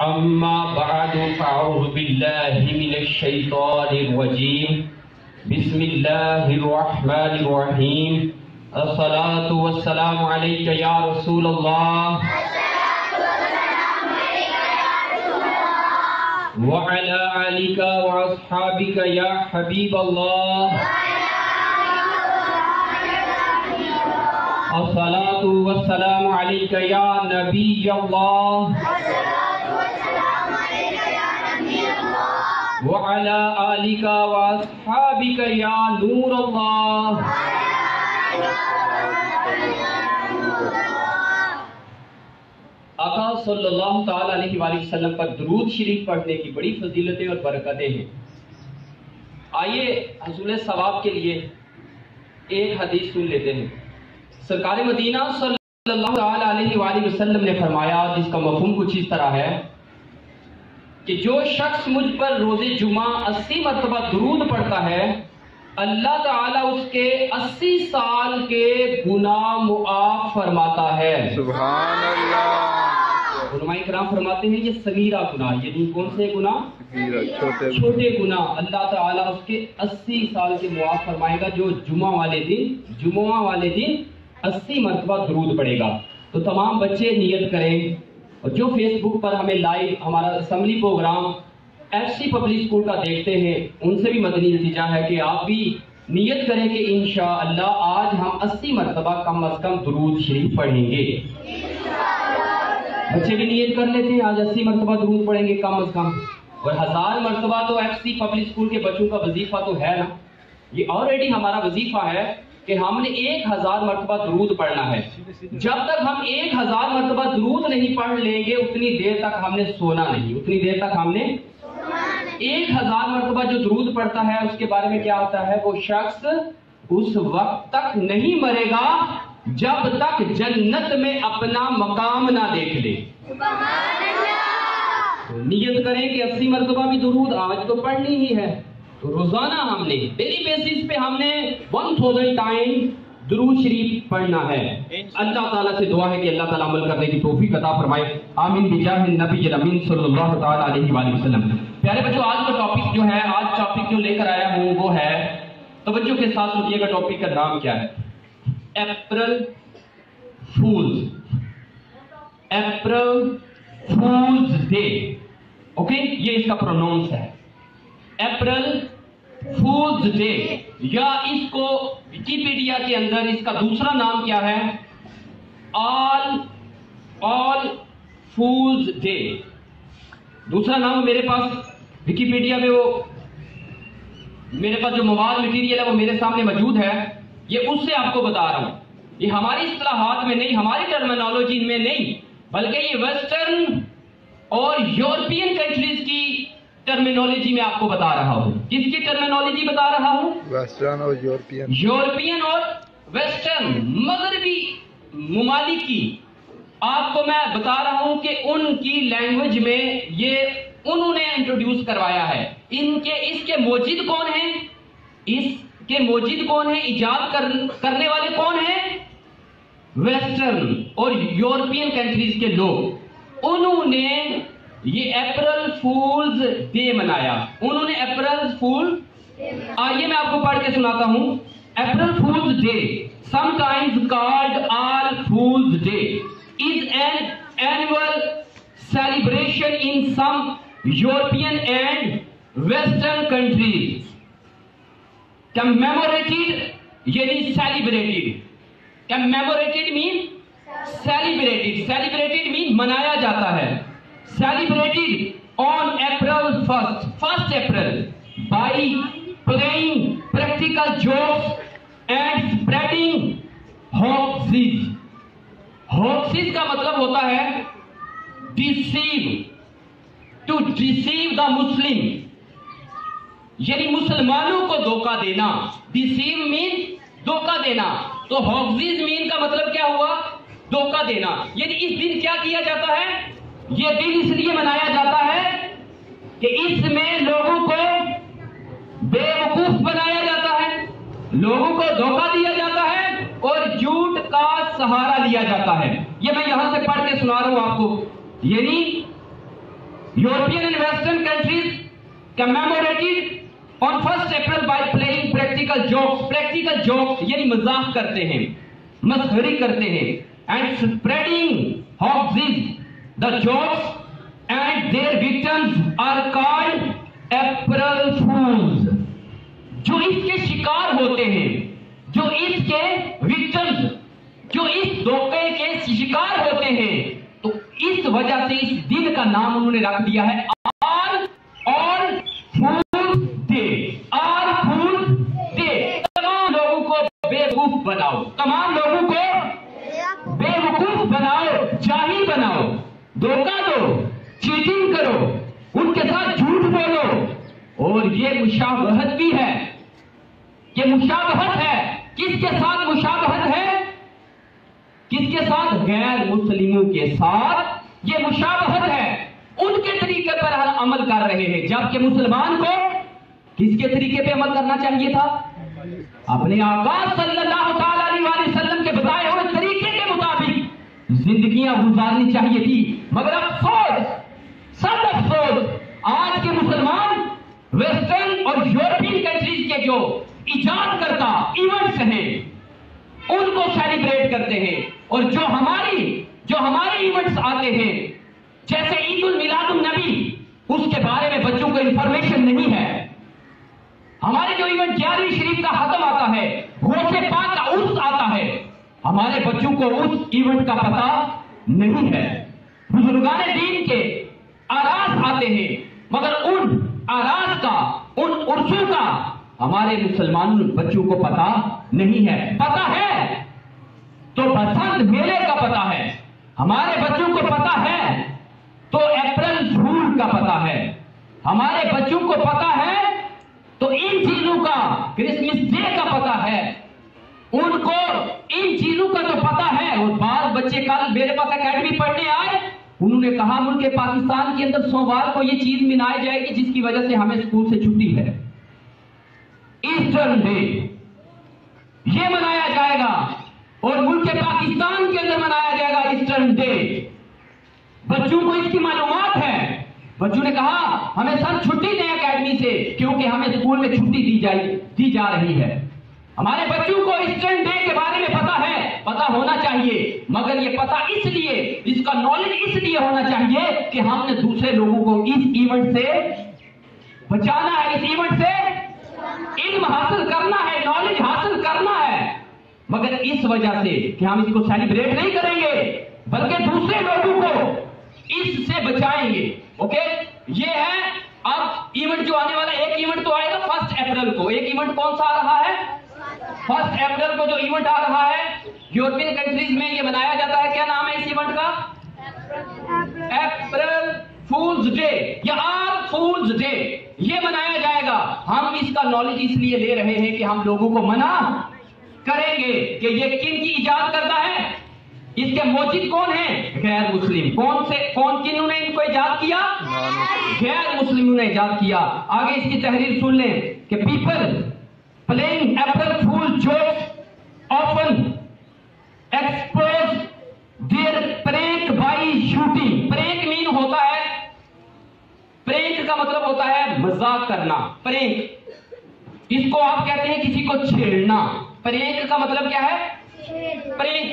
أما بعد فأعوذ بالله من الشيطان الرجيم بسم الله الرحمن الرحيم الصلاة والسلام عليك يا رسول الله وعلى آلك وأصحابك يا حبيب الله الصلاة والسلام عليك يا نبي الله وعلى آلك وأصحابك يا نور الله. آقا صلی اللہ تعالیٰ علیہ وآلہ وسلم پر درود شریف پڑھنے کی بڑی فضیلتیں اور برکتیں ہیں. آئیے حصول ثواب کے لیے ایک حدیث سن لیتے ہیں. سرکار مدینہ صلی اللہ تعالیٰ علیہ وآلہ وسلم نے فرمایا، جس کا مفہوم کچھ اس طرح ہے کہ جو شخص مجھ پر روز جمعہ 80 مرتبہ درود پڑھتا ہے، اللہ تعالیٰ اس کے 80 سال کے گناہ معاف فرماتا ہے. سبحان اللہ. علماء کرام فرماتے ہیں یہ صغیرہ گناہ، یعنی کون سے گناہ؟ چھوٹے گناہ اللہ تعالیٰ اس کے 80 سال کے معاف فرمائے گا جو جمعہ والے دن 80 مرتبہ درود پڑھے گا. تو تمام بچے نیت کریں، اور جو فیس بک پر ہمیں لائیو ہمارا assembly program FC public school کا دیکھتے ہیں، ان سے بھی مدنی التجا ہے کہ آپ بھی نیت کریں کہ انشاءاللہ آج ہم 80 مرتبہ کم از کم درود شریف پڑھیں گے. بچے بھی نیت کر لیتے ہیں آج 80 مرتبہ درود پڑھیں گے کم از کم، اور 1000 مرتبہ تو FC پبلک اسکول کے بچوں کا وظیفہ تو ہے نا. یہ آلریڈی ہمارا وظیفہ ہے کہ ہم نے 1000 مرتبہ درود پڑھنا ہے. جب تک ہم 1000 مرتبہ درود نہیں پڑھ لیں گے اتنی دیر تک ہم نے سونا نہیں. 1000 مرتبہ جو درود پڑھتا ہے اس کے بارے میں کیا ہوتا ہے؟ وہ شخص اس وقت تک نہیں مرے گا جب تک جنت میں اپنا مقام نہ دیکھ لے. نیت کریں کہ 80 مرتبہ بھی درود آج تو پڑھنی ہی ہے. تو روزانہ ہم نے ڈیلی بیسس پہ ہم نے 1000 ٹائم درود شریف پڑھنا ہے. اللہ تعالیٰ سے دعا ہے کہ اللہ تعالیٰ عمل کرنے کی توفیق عطا فرمائے. آمین بجاہ النبی الامین صلی اللہ تعالیٰ علیہ وآلہ وسلم. پیارے بچوں، آج کا ٹاپک جو لے کر آیا ہوں وہ ہے، توجہ کے ساتھ سنیے گا. ٹاپک کا نام کیا ہے؟ April fools day. اوکے، یہ اس کا پرونونس ہے، اپریل فولز ڈے، یا اس کو ویکیپیڈیا کے اندر اس کا دوسرا نام کیا ہے؟ آل فولز ڈے. دوسرا نام میرے پاس ویکیپیڈیا میں میرے پاس جو مواد مٹیریل ہے وہ میرے سامنے موجود ہے. یہ اس سے آپ کو بتا رہا ہوں. یہ ہماری اصطلاحات میں نہیں، ہماری ٹرمینالوجی میں نہیں، بلکہ یہ ویسٹرن اور یورپین کنٹریز کی ٹرمینالوجی میں آپ کو بتا رہا ہوں. کس کی ٹرمینالوجی بتا رہا ہوں؟ ویسٹرن اور یورپین اور ویسٹرن مغربی ممالک کی. آپ کو میں بتا رہا ہوں کہ ان کی لینگویج میں یہ انہوں نے انٹروڈیوس کروایا ہے. اس کے موجد کون ہیں؟ ایجاد کرنے والے کون ہیں؟ ویسٹرن اور یورپین کنٹریز کے لوگ. انہوں نے یہ اپریل فولز ڈے منایا. آئیے میں آپ کو پڑھ کے سناتا ہوں. April fools day sometimes called All Fools Day is an annual celebration in some European and Western countries. Commemorated یعنی celebrated. Commemorated mean celebrated mean منایا جاتا ہے. Celebrated on April 1st April by playing practical jokes and spreading hoaxes. Hoaxes کا مطلب ہوتا ہے to deceive the Muslim، یعنی مسلمانوں کو دھوکہ دینا. Deceive mean دھوکہ دینا. تو hoaxes mean کا مطلب کیا ہوا؟ دھوکہ دینا. یعنی اس دن کیا کیا جاتا ہے؟ یہ دن اس لیے منایا جاتا ہے کہ اس میں لوگوں کو بے وقوف بنایا جاتا ہے، لوگوں کو دھوکہ دیا جاتا ہے اور جھوٹ کا سہارا لیا جاتا ہے. یہ میں یہاں سے پڑھ کے سنا رہا ہوں آپ کو. یعنی European and western countries commemorated on 1st April by playing practical jokes. Practical jokes یعنی مذاق کرتے ہیں, مسخری کرتے ہیں, and spreading hoaxes. The jokes and their victims are called April Fools. جو اس کے شکار ہوتے ہیں, جو اس کے victims, جو اس دھوکے کے شکار ہوتے ہیں, تو اس وجہ سے اس دن کا نام انہوں نے رکھ دیا ہے All Fools Day. All Fools Day. تمام لوگوں کو بیوقوف بناؤ, تمام لوگوں کو بیوقوف بناؤ, جاہل بناؤ, دھوکہ دو, چیٹنگ کرو, ان کے ساتھ جھوٹ بولو. اور یہ مشابہت بھی ہے, یہ مشابہت ہے. کس کے ساتھ مشابہت ہے؟ کس کے ساتھ؟ غیر مسلموں کے ساتھ یہ مشابہت ہے. ان کے طریقے پر عمل کر رہے ہیں, جبکہ مسلمان کو کس کے طریقے پہ عمل کرنا چاہیے تھا؟ اپنے آقا صلی اللہ تعالی علیہ وسلم کے بتائے ہوئے طریقے کے مطابق زندگیاں گزارنی چاہیے تھی. مگر افسوس, سب افسوس, آج کے مسلمان ویسٹرن اور یورپین کنٹریز کے جو ایجاد کرتا ایونٹس ہیں ان کو سیلیبریٹ کرتے ہیں, اور جو ہمارے ایونٹس آتے ہیں جیسے عید المیلاد النبی, اس کے بارے میں بچوں کو انفارمیشن نہیں ہے. ہمارے جو ایونٹ 11ویں شریف کا ختم آتا ہے, غوث پاک کا عرس آتا ہے, ہمارے بچوں کو اس ایونٹ کا پتہ نہیں ہے. بزرگان دین کے آراز آتے ہیں, مگر ان آراز کا, ان عرسوں کا ہمارے مسلمان بچوں کو پتہ نہیں ہے. پتہ ہے تو بسنت میلے کا پتہ ہے, ہمارے بچوں کو پتہ ہے تو اپریل فول کا پتہ ہے, ہمارے بچوں کو پتہ ہے تو ان چیزوں کا, کرسمس ڈے کا پتہ ہے, ان کو ان چیزوں کا تو پتہ ہے. اور بعض بچے کل میرے پاس اکیڈمی پڑھنے آئے, انہوں نے کہا ملک پاکستان کے اندر سوموار کو یہ چیز منائی جائے گی جس کی وجہ سے ہمیں اسکول سے چھٹی ہے. ایسٹر ڈے یہ منایا جائے گا, اور ملک پاکستان کے اندر منایا جائے گا ایسٹر ڈے. بچوں کو اس کی معلومات ہے. بچوں نے کہا ہمیں سر چھٹی دیں اکیڈمی سے, کیونکہ ہمیں اسکول میں چھٹی دی جا رہی ہے. ہمارے بچوں کو ایسٹر ڈے کے بارے میں پتہ ہے, پتہ ہونا چاہیے, مگر یہ پتہ اس لیے, اس کا نالج اس لیے ہونا چاہیے کہ ہم نے دوسرے لوگوں کو اس ایونٹ سے بچانا ہے, اس ایونٹ سے علم حاصل کرنا ہے, نالج حاصل کرنا ہے. مگر اس وجہ سے کہ ہم اس کو سیلیبریٹ نہیں کریں گے, بلکہ دوسرے لوگوں کو اس سے بچائیں گے. اوکے, یہ ہے. اب ایونٹ جو آنے والا, ایک ایونٹ تو آئے گا 1 اپریل کو. ایک ایونٹ کون سا آ رہا ہے؟ 1 اپریل کو جو ایونٹ آ رہا ہے یورپین کنٹریز میں, یہ منایا جاتا ہے, کیا نام ہے اس ایونٹ کا؟ اپریل فولز ڈے یا آل فولز ڈے. یہ منایا جائے گا. ہم اس کا نالج اس لیے لے رہے ہیں کہ ہم لوگوں کو منع کریں گے کہ یہ کن کی ایجاد کرتا ہے, اس کے موجد کون ہیں؟ غیر مسلم. کنہوں نے ان کو ایجاد کیا؟ غیر مسلموں نے ایجاد کیا. آگے اس کی تحریر سن لیں کہ people playing April fool jokes often expose their prank by shooting. Prank مین ہوتا ہے, پرینک کا مطلب ہوتا ہے مذاق کرنا. پرینک, اس کو آپ کہتے ہیں کسی کو چھیڑنا. پرینک کا مطلب کیا ہے؟ Prank,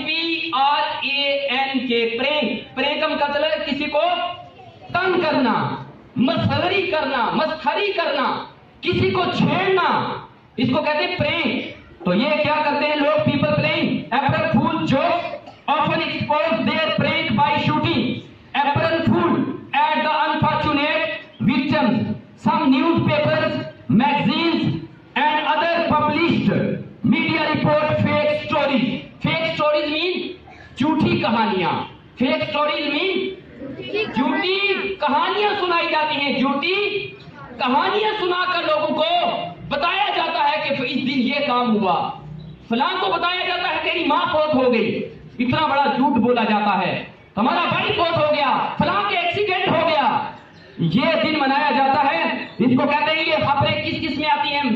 PRANK. پرینک کا مطلب ہے کسی کو تنگ کرنا, مسخری کرنا, کسی کو چھیڑنا, اس کو کہتے ہیں پرینک. تو یہ کیا کرتے ہیں لوگ؟ People playing April fool jokes often expose their prank by shouting April fool at the unfortunate victims. Some newspapers, magazines and other published media report fake stories. Fake stories mean جھوٹی کہانیاں. Fake stories mean جھوٹی کہانیاں سنائی جاتی ہیں. جھوٹی کہانیاں سنا کر لوگوں کو بتایا جاتا ہے کہ اس دن یہ کام ہوا, فلاں کو بتایا جاتا ہے تیری ماں فوت ہو گئی. اتنا بڑا جھوٹ بولا جاتا ہے, تمہارا بھائی فوت ہو گیا, فلاں کے ایکسیڈنٹ ہو گیا. یہ دن منایا جاتا ہے. اس کو کہتے ہیں یہ خبریں کس کس میں آتی ہیں؟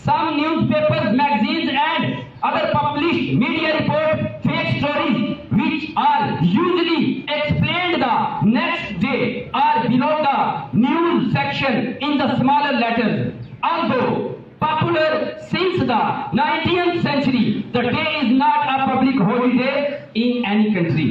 Some newspapers, magazines and other published media report fake stories which are usually explained the next day are below the news section in the smaller letters. Although popular since the 19th century, the day is not a public holiday in any country.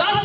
10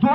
2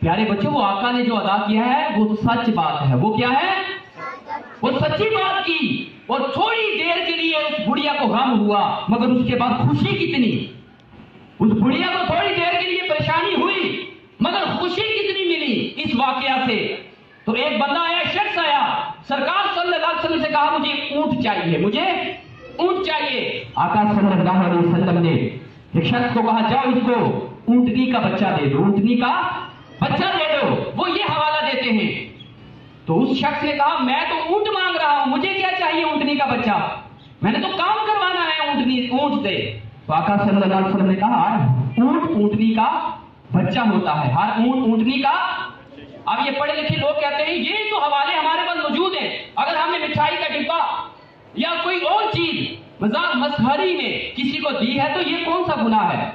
پیارے بچوں وہ آقا نے جو ادا کیا ہے وہ سچ بات ہے. وہ کیا ہے؟ وہ سچی بات کی. اور تھوڑی دیر کے لیے اس بڑھیا کو غم ہوا مگر اس کے بعد خوشی کتنی. اس بڑھیا کو تھوڑی دیر کے لیے پریشانی ہوئی مگر خوشی کتنی ملی اس واقعہ سے. تو ایک بندہ آیا, شخص آیا, سرکار صلی اللہ علیہ وسلم سے کہا مجھے اونٹ چاہیے, مجھے اونٹ چاہیے. آقا صلی اللہ علیہ وسلم نے ایک شخص کو کہا جاؤ اس کو اونٹنی کا بچہ دے دو, اونٹنی کا بچہ دے دو. وہ یہ حوالہ دیتے ہیں. تو اس شخص نے کہا میں تو اونٹ مانگ رہا ہوں, مجھے کیا چاہیے اونٹنی کا بچہ, میں نے تو کام کروانا ہے اونٹ سے. تو آقا صلی اللہ علیہ وسلم نے کہا اونٹ اونٹنی کا بچہ ہوتا ہے, ہر اونٹ اونٹنی کا. اب یہ پڑھے لکھے لوگ کہتے ہیں یہ تو حوالے ہمارے پاس موجود ہیں, اگر ہمیں مٹھائی کا ڈبہ یا کوئی اور چیز مذاق مسخری میں کسی کو دی ہے تو یہ کون سا گناہ ہے.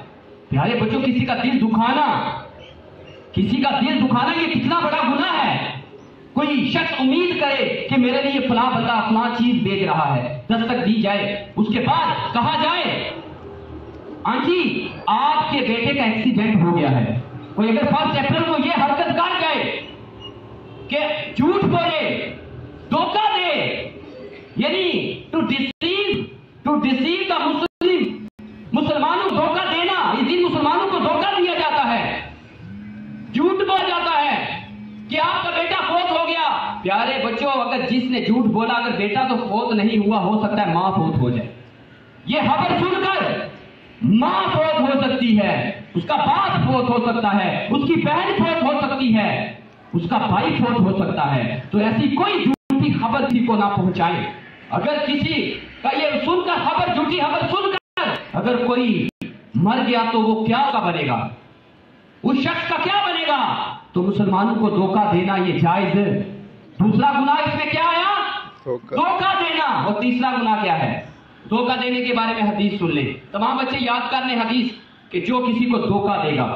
پیارے بچوں کسی کا دل دکھانا, کسی کا دل دکھانا یہ کتنا بڑا گناہ ہے. کوئی شخص امید کرے کہ میرے لیے فلاں بندہ فلاں چیز بیچ رہا ہے, دستک دی جائے, اس کے بعد کہا جائے ہاں جی آپ کے بیٹے کا ایکسیڈنٹ ہو گیا ہے. کوئی اگر 1 اپریل کو یہ حرکت کر جائے کہ جھوٹ بولے, دھوکہ دے, یعنی ٹو ڈیسیو دا مسلمانوں کو دھوکہ دینا, اس دن مسلمانوں کو دھوکہ دیا جاتا ہے, جھوٹ بول جاتا ہے کہ آپ کا بیٹا فوت ہو گیا. پیارے بچوں اگر جس نے جھوٹ بولا اگر بیٹا تو فوت نہیں ہوا, ہو سکتا ہے ماں فوت ہو جائے. یہ خبر سن کر ماں فوت ہو سکتی ہے, اس کا باپ فوت ہو سکتا ہے, اس کی بہن فوت ہو سکتی ہے, اس کا بھائی فوت ہو سکتا ہے. تو ایسی کوئی جھوٹی خبر کسی کو نہ پہنچائے. اگر کسی کا یہ سن کر خبر, جھوٹی خبر سن کر اگر کوئی مر گیا تو وہ کیا کا بنے گا, اس شخص کا کیا بنے گا. تو مسلمانوں کو دھوکہ دینا یہ جائز ہے. دوسرا گناہ اس میں کیا آیا, دھوکہ دینا. اور تیسرا گناہ کیا ہے, دھوکہ دینے کے بارے میں حدیث سن لیں. تمام بچے یاد کر لیں حدیث کہ جو کسی کو دھوکہ دے گا,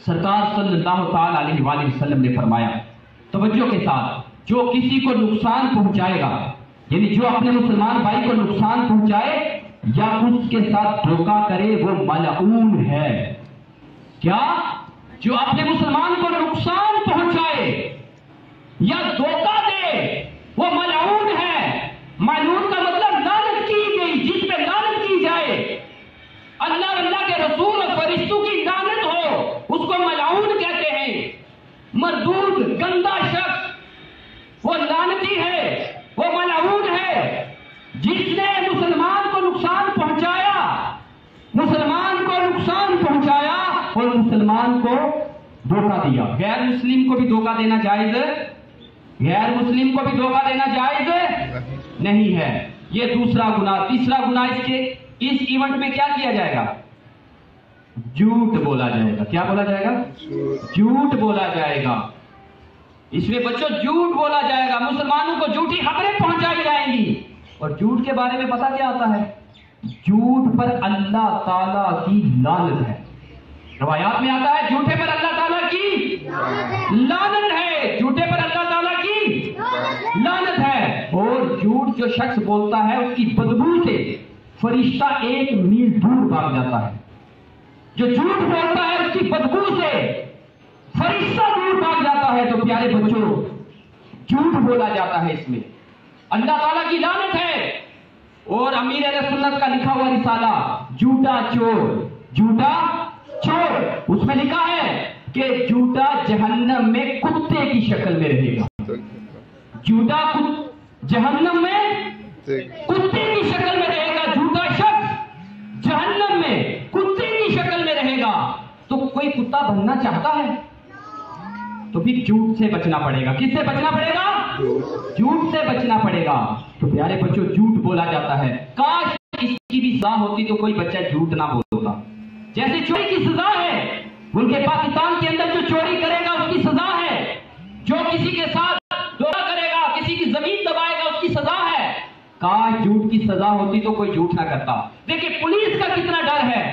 سرکار صلی اللہ تعالی علیہ وآلہ وسلم نے فرمایا توجہ کے ساتھ, جو کسی کو نقصان پہنچائے گا, یعنی جو اپنے مسلمان بھائی کو نقصان پہنچائے یا اس کے ساتھ دھوکہ کرے وہ ملعون ہے. کیا, جو اپنے مسلمان کو نقصان پہنچائے یا دھوکہ دے وہ ملعون ہے. ملعون کا مطلب لعنت کی گئی, جس پہ لعنت کی جائے, اللہ کے رسول اور فرشتوں کی لعنت ہو, اس کو ملعون کہتے ہیں. مردود گندا شخص وہ لعنتی ہے, وہ ملعون ہے. جس نے مسلمان کو نقصان پہنچایا, مسلمان کو نقصان پہنچایا اور مسلمان کو دھوکہ دیا. غیر مسلم کو بھی دھوکہ دینا جائز ہے, غیر مسلم کو بھی دھوکہ دینا جائز نہیں ہے. یہ دوسرا گناہ. تیسرا گناہ اس ایونٹ میں کیا کیا جائے گا, جھوٹ بولا جائے گا. کیا بولا جائے گا, جھوٹ بولا جائے گا. اس میں بچوں جھوٹ بولا جائے گا, مسلمانوں کو جھوٹی خبریں پہنچائی جائیں گی. اور جھوٹ کے بارے میں پتہ کیا آتا ہے, جھوٹ پر اللہ تعالیٰ کی لعنت ہے. روایات میں آتا ہے جھوٹے پر اللہ تعالیٰ کی لعنت ہے, جھوٹے پر اللہ تعالیٰ کی لعنت ہے. اور جھوٹ جو شخص بولتا ہے اس کی بدبو سے فرشتہ 1 میل دور بھاگ جاتا ہے. جو جھوٹ بولتا ہے اس کی بدبو سے فرشتہ دور بھاگ جاتا ہے. تو پیارے بچوں جھوٹ بولا جاتا ہے, اس میں اللہ تعالیٰ کی لعنت ہے. اور امیر اہل سنت کا لکھا ہوا رسالہ جھوٹا چور, جھوٹا چور, اس میں لکھا ہے کہ جھوٹا جہنم میں کتے کی شکل میں رہے گا. جھوٹا جہنم میں کتے کی شکل میں رہے گا. جھوٹا شخص جہنم میں کتے کی شکل میں رہے گا. تو کوئی کتا بننا چاہتا ہے تو پھر جھوٹ سے بچنا پڑے گا. کس سے بچنا پڑے گا, جھوٹ سے بچنا پڑے گا. تو پیارے بچوں جھوٹ بولا جاتا ہے. کاش اس کی بھی سزا ہوتی تو کوئی بچہ جھوٹ نہ بولتا. جیسے چوری کی سزا ہے, ملک پاکستان کے اندر جو چوری کرے گا اس کی سزا ہے, جو کسی کے ساتھ دھوکہ کرے گا, کسی کی زمین دبائے گا اس کی سزا ہے. کاش جھوٹ کی سزا ہوتی تو کوئی جھوٹ نہ کرتا. دیکھیں پولیس کا کتنا ڈر ہے,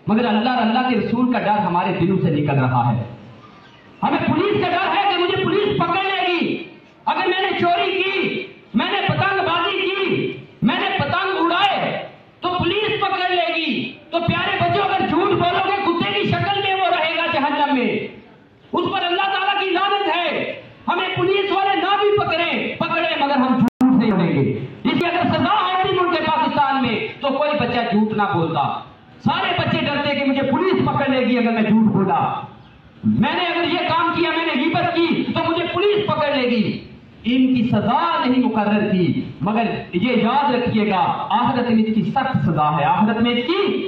مگر اللہ کے رسول کا ڈر ہمارے دلوں سے نکل رہا ہے. ہمیں پولیس کا ڈر ہے کہ مجھے پولیس پکڑ لے گی اگر میں نے چوری کی, میں نے پتنگ بازی کی, میں نے پتنگ اڑائے تو پولیس پکڑ لے گی. تو پیارے بچوں اگر جھوٹ بولو گے کتے کی شکل میں وہ رہے گا جہنم میں, اس پر اللہ تعالیٰ گے. اس لیے اگر سزا ہوتی ملک پاکستان میں تو کوئی بچہ جھوٹ نہ بولتا. سارے بچے ڈرتے کہ مجھے پولیس پکڑ لے گی اگر میں جھوٹ بولا. میں نے اگر یہ کام کیا, میں نے غیبت کی تو مجھے پولیس پکڑ لے گی. ان کی سزا نہیں مقرر کی, مگر یہ یاد رکھیے گا آخرت میں اس کی سخت سزا ہے. آخرت میں اس کی,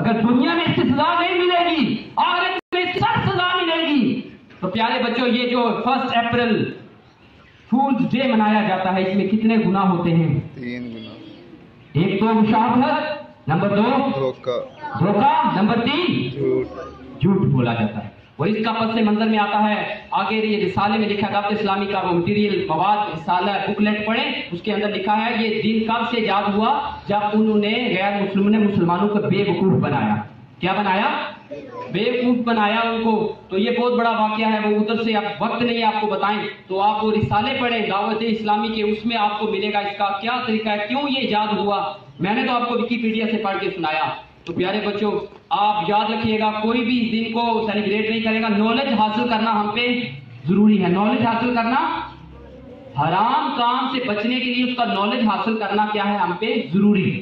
اگر دنیا میں اس کی سزا نہیں ملے گی, آخرت میں اس کی سخت سزا ملے گی. تو پیارے بچوں, یہ جو 1 اپریل فولز ڈے منایا جاتا ہے, اس میں کتنے گناہ ہوتے ہیں؟ 3 گناہ. ایک تو مشابہت, نمبر 2 دھوکہ, نمبر 3 جھوٹ بولا جاتا ہے. اور اس کا پس منظر میں آتا ہے آگے یہ رسالے میں لکھا دعوت اسلامی کا وہ مٹیریل مواد رسالہ بکلیٹ پڑھیں, اس کے اندر لکھا ہے یہ دین کب سے ایجاد ہوا, جب انہوں نے غیر مسلموں نے مسلمانوں کو بے وقوف بنایا. کیا بنایا؟ بے وقوف بنایا ان کو. تو یہ بہت بڑا واقعہ ہے, وہ ادھر سے اب وقت نہیں آپ کو بتائیں, تو آپ وہ رسالے پڑھیں دعوت اسلامی کے, اس میں آپ کو ملے گا اس کا کیا طریقہ ہے, کیوں یہ ایجاد ہوا. میں نے تو آپ کو وکیپیڈیا سے پڑھ کے سنایا. تو پیارے بچوں, آپ یاد رکھیے گا کوئی بھی اس دن کو سیلیبریٹ نہیں کرے گا. نالج حاصل کرنا ہم پہ ضروری ہے. نالج حاصل کرنا, حرام کام سے بچنے کے لیے اس کا نالج حاصل کرنا کیا ہے, ہم پہ ضروری ہے.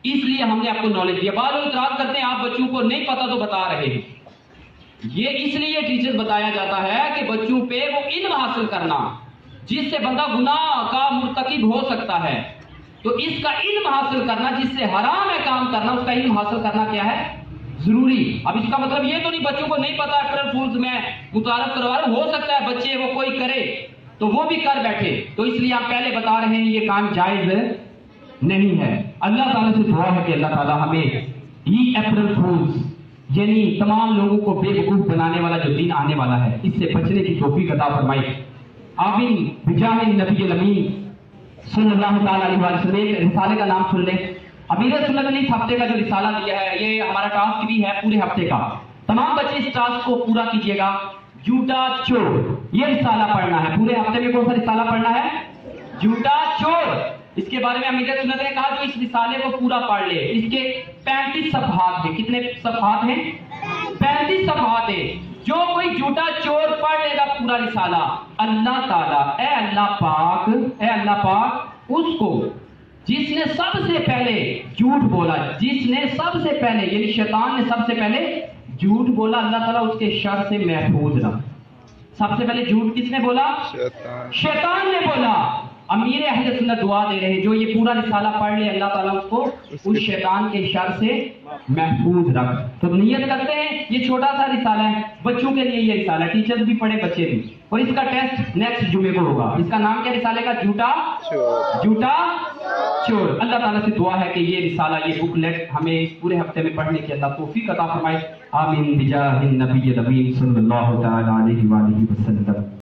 اس لیے ہم نے آپ کو نالج دیا. بعض لوگ اعتراض کرتے ہیں آپ بچوں کو نہیں پتا تو بتا رہے ہیں. یہ اس لیے ٹیچر بتایا جاتا ہے کہ بچوں پہ وہ علم حاصل کرنا, جس سے بندہ گناہ کا مرتکب ہو سکتا ہے, تو اس کا علم حاصل کرنا, جس سے حرام ہے کام کرنا, اس کا علم حاصل کرنا کیا ہے, ضروری. اب اس کا مطلب یہ تو نہیں بچوں کو نہیں پتا اپریل فولز میں متعارف کروا رہا. ہو سکتا ہے بچے وہ کوئی کرے تو وہ بھی کر بیٹھے, تو اس لیے آپ پہلے بتا رہے ہیں یہ کام جائز نہیں ہے. اللہ تعالیٰ سے دعا ہے کہ اللہ تعالیٰ ہمیں یہ اپریل فولز یعنی تمام لوگوں کو بے وقوف بنانے والا جو دن آنے والا ہے, اس سے بچنے کی توفیق عطا فرمائے. آمین بجاہ نبی الامین صلی اللہ تعالیٰ علیہ وسلم. ایک رسالے کا نام سن لیں. امیر سنت نے اس ہفتے کا جو رسالہ دیا ہے, یہ ہمارا ٹاسک بھی ہے پورے ہفتے کا. تمام بچے اس ٹاسک کو پورا کیجیے گا. جھوٹا چور, یہ رسالہ پڑھنا ہے پورے ہفتے میں. کون سا رسالہ پڑھنا ہے؟ جھوٹا چور. اس کے بارے میں امیر سنت نے کہا کہ اس رسالے کو پورا پڑھ لے. اس کے 35 صفحات ہیں. کتنے صفحات ہیں؟ 35 صفحات ہیں. جو کوئی جھوٹا چور پڑھ لے گا پورا رسالہ, اللہ تعالیٰ اے اللہ پاک اس کو جس نے سب سے پہلے جھوٹ بولا, جس نے سب سے پہلے یعنی شیطان نے سب سے پہلے جھوٹ بولا, اللہ تعالیٰ اس کے شر سے محفوظ رہا. سب سے پہلے جھوٹ کس نے بولا؟ شیطان نے بولا. امیر اہل سنت دعا دے رہے ہیں جو یہ پورا رسالہ پڑھ لے اللہ تعالیٰ اس کو اس شیطان کے شر سے محفوظ رکھ. تو نیت کرتے ہیں, یہ چھوٹا سا رسالہ ہے بچوں کے لیے. یہ رسالہ ٹیچرز بھی پڑھے, بچے بھی, اور اس کا ٹیسٹ نیکسٹ جمعے کو ہوگا. اس کا نام کیا رسالے کا؟ جھوٹا چور. اللہ تعالیٰ سے دعا ہے کہ یہ رسالہ, یہ بک لیٹ ہمیں اس پورے ہفتے میں پڑھنے کی اللہ توفیق عطا فرمائے. آمین بجاہ النبی الامین صلی اللہ تعالی علیہ وآلہ وسلم.